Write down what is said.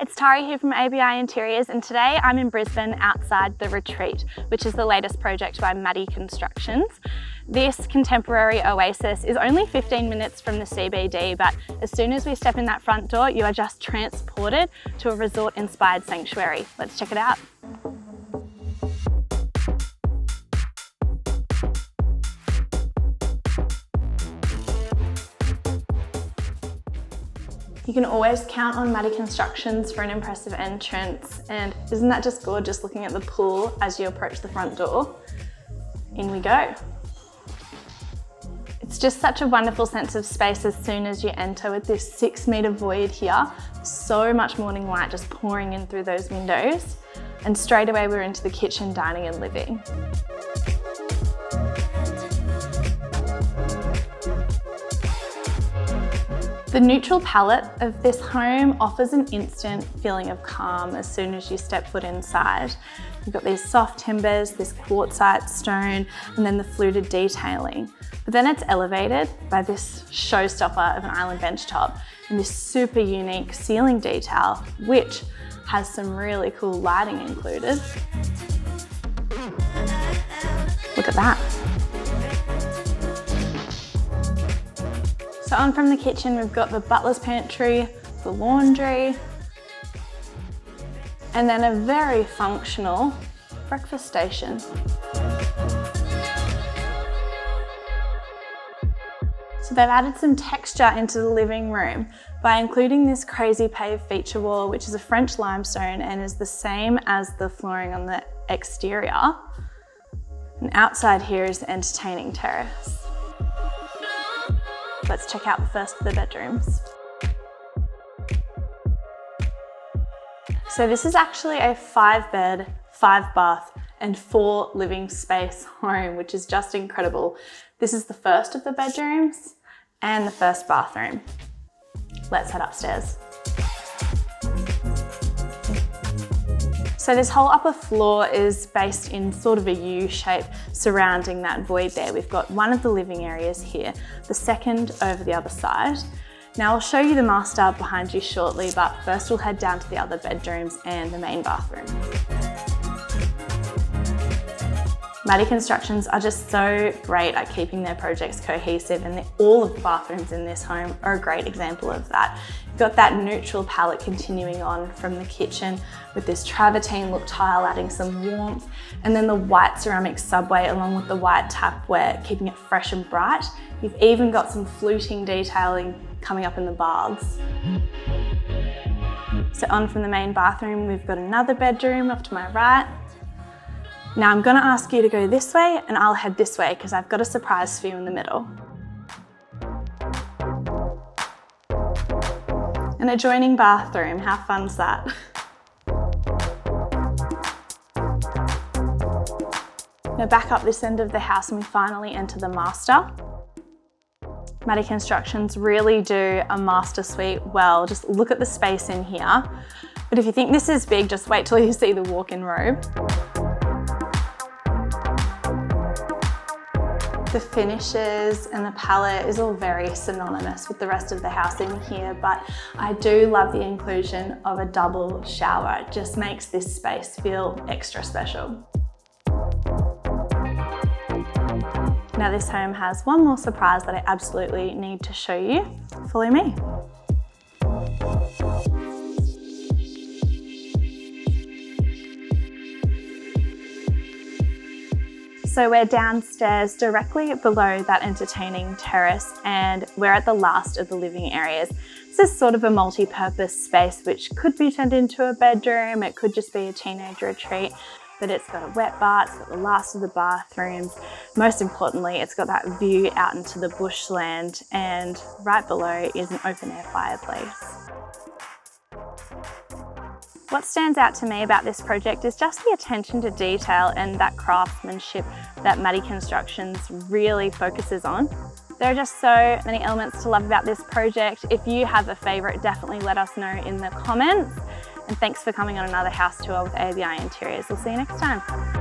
It's Tari here from ABI Interiors, and today I'm in Brisbane outside The Retreat, which is the latest project by Maddie Constructions. This contemporary oasis is only 15 minutes from the CBD, but as soon as we step in that front door, you are just transported to a resort-inspired sanctuary. Let's check it out. You can always count on Maddie Constructions for an impressive entrance, and isn't that just gorgeous looking at the pool as you approach the front door? In we go. It's just such a wonderful sense of space as soon as you enter with this 6-metre void here. So much morning light just pouring in through those windows, and straight away we're into the kitchen, dining and living. The neutral palette of this home offers an instant feeling of calm as soon as you step foot inside. You've got these soft timbers, this quartzite stone, and then the fluted detailing. But then it's elevated by this showstopper of an island bench top and this super unique ceiling detail, which has some really cool lighting included. Look at that. So on from the kitchen, we've got the butler's pantry, the laundry, and then a very functional breakfast station. So they've added some texture into the living room by including this crazy paved feature wall, which is a French limestone and is the same as the flooring on the exterior. And outside here is the entertaining terrace. Let's check out the first of the bedrooms. So this is actually a 5-bed, 5-bath and 4 living space home, which is just incredible. This is the first of the bedrooms and the first bathroom. Let's head upstairs. So this whole upper floor is based in sort of a U shape surrounding that void there. We've got one of the living areas here, the second over the other side. Now I'll show you the master behind you shortly, but first we'll head down to the other bedrooms and the main bathroom. Maddie Constructions are just so great at keeping their projects cohesive, and all of the bathrooms in this home are a great example of that. You've got that neutral palette continuing on from the kitchen with this travertine look tile adding some warmth, and then the white ceramic subway along with the white tapware keeping it fresh and bright. You've even got some fluting detailing coming up in the baths. So on from the main bathroom, we've got another bedroom off to my right. Now I'm going to ask you to go this way and I'll head this way because I've got a surprise for you in the middle. An adjoining bathroom, how fun's that? Now back up this end of the house and we finally enter the master. Maddie Constructions really do a master suite well. Just look at the space in here. But if you think this is big, just wait till you see the walk-in robe. The finishes and the palette is all very synonymous with the rest of the house in here, but I do love the inclusion of a double shower. It just makes this space feel extra special. Now this home has one more surprise that I absolutely need to show you. Follow me. So we're downstairs directly below that entertaining terrace, and we're at the last of the living areas. This is sort of a multi-purpose space which could be turned into a bedroom, it could just be a teenage retreat, but it's got a wet bar, it's got the last of the bathrooms. Most importantly, it's got that view out into the bushland, and right below is an open air fireplace. What stands out to me about this project is just the attention to detail and that craftsmanship that Maddie Constructions really focuses on. There are just so many elements to love about this project. If you have a favourite, definitely let us know in the comments. And thanks for coming on another house tour with ABI Interiors. We'll see you next time.